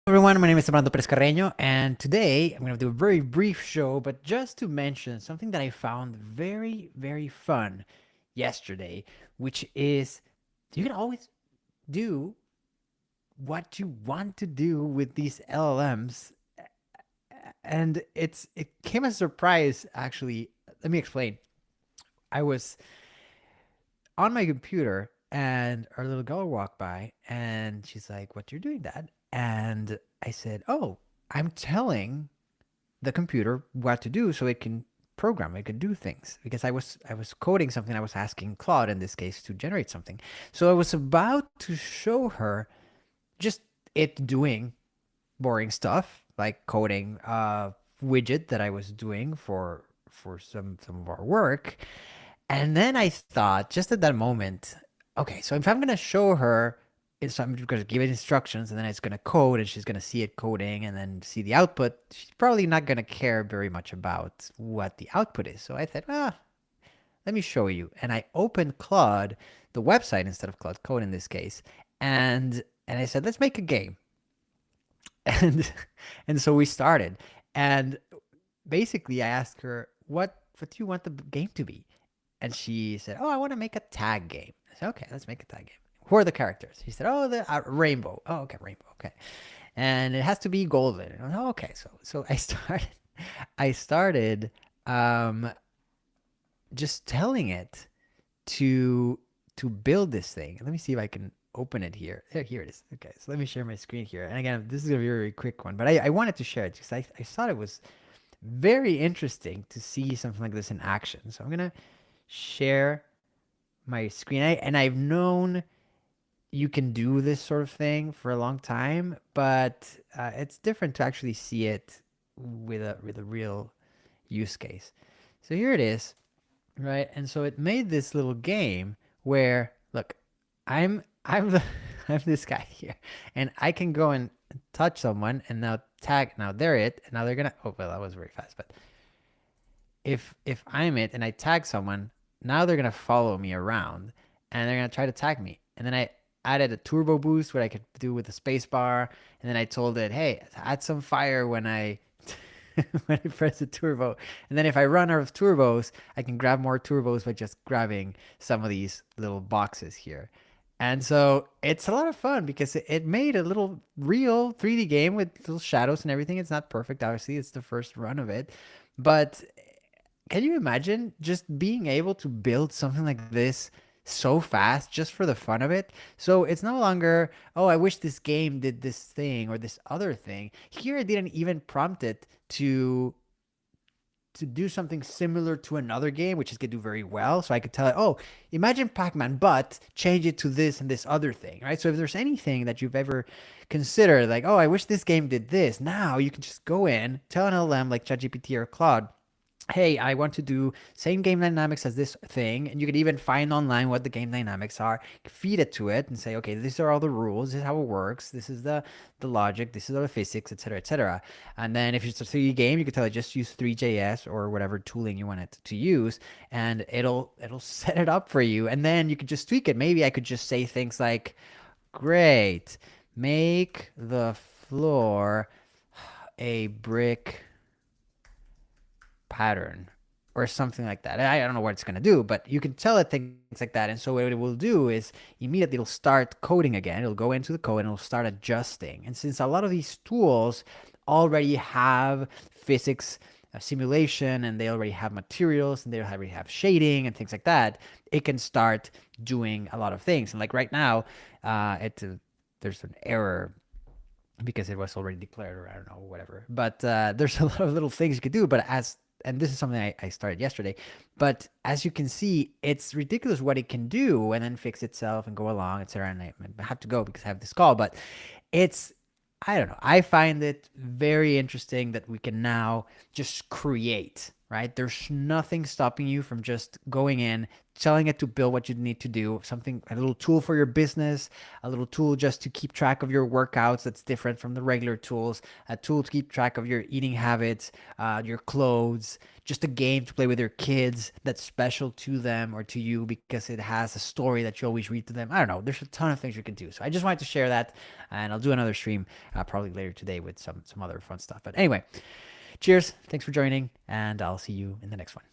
Everyone, my name is Perez-Carreno, and today I'm going to do a very brief show, but just to mention something that I found very, very fun yesterday, which is you can always do what you want to do with these LLMs, and it came as a surprise actually. Let me explain. I was on my computer and our little girl walked by and she's like, "What you're doing, Dad?" And I said, "Oh, I'm telling the computer what to do so it can program, it can do things." Because I was coding something, I was asking Claude in this case to generate something. So I was about to show her just it doing boring stuff like coding a widget that I was doing for some of our work. And then I thought, just at that moment, okay, so if I'm gonna show her, it's I'm gonna give it instructions, and then it's gonna code, and she's gonna see it coding, and then see the output. She's probably not gonna care very much about what the output is. So I thought, let me show you. And I opened Claude, the website instead of Claude Code in this case, and I said, let's make a game. And and so we started, and basically I asked her, what do you want the game to be? And she said, "Oh, I want to make a tag game." I said, "Okay, let's make a tag game. Who are the characters?" She said, "Oh, the rainbow." "Oh, okay, rainbow. Okay, and it has to be golden." And I said, "Oh, okay." So I started um, just telling it to build this thing. Let me see if I can open it here. Here it is. Okay, so let me share my screen here. And again, this is a very, very quick one, but I wanted to share it because I thought it was very interesting to see something like this in action. So I'm gonna share my screen. And I've known you can do this sort of thing for a long time, but it's different to actually see it with a real use case. So here it is, right? And so it made this little game where, look, I'm the I'm this guy here, and I can go and touch someone, and now tag. Now they're it, and now they're gonna. Oh well, that was very fast, but if I'm it and I tag someone, now they're gonna follow me around and they're gonna try to tag me. And then I added a turbo boost, what I could do with the space bar, and then I told it, hey, add some fire when I when I press the turbo. And then if I run out of turbos, I can grab more turbos by just grabbing some of these little boxes here. And so it's a lot of fun because it made a little real 3D game with little shadows and everything. It's not perfect, obviously. It's the first run of it. But can you imagine just being able to build something like this so fast just for the fun of it? So it's no longer, oh, I wish this game did this thing or this other thing. Here I didn't even prompt it to do something similar to another game, which is gonna do very well. So I could tell it, oh, imagine Pac-Man, but change it to this and this other thing, right? So if there's anything that you've ever considered, like, oh, I wish this game did this, now you can just go in, tell an LM like ChatGPT or Claude, hey, I want to do same game dynamics as this thing, and you could even find online what the game dynamics are, feed it to it, and say, okay, these are all the rules, this is how it works, this is the logic, this is all the physics, etc., etc. And then if it's a 3D game, you could tell it just use 3JS or whatever tooling you want it to use, and it'll set it up for you, and then you could just tweak it. Maybe I could just say things like, great, make the floor a brick pattern or something like that. I don't know what it's going to do, but you can tell it things like that. And so what it will do is immediately it'll start coding again. It'll go into the code and it'll start adjusting. And since a lot of these tools already have physics simulation and they already have materials and they already have shading and things like that, it can start doing a lot of things. And like right now, there's an error because it was already declared, or I don't know, whatever. But there's a lot of little things you could do. But and this is something I started yesterday, but as you can see, it's ridiculous what it can do and then fix itself and go along, etc. And I have to go because I have this call, but it's, I don't know. I find it very interesting that we can now just create right? There's nothing stopping you from just going in, telling it to build what you need to do, something, a little tool for your business, a little tool just to keep track of your workouts that's different from the regular tools, a tool to keep track of your eating habits, your clothes, just a game to play with your kids that's special to them or to you because it has a story that you always read to them. I don't know. There's a ton of things you can do. So I just wanted to share that, and I'll do another stream probably later today with some other fun stuff. But anyway, cheers. Thanks for joining, and I'll see you in the next one.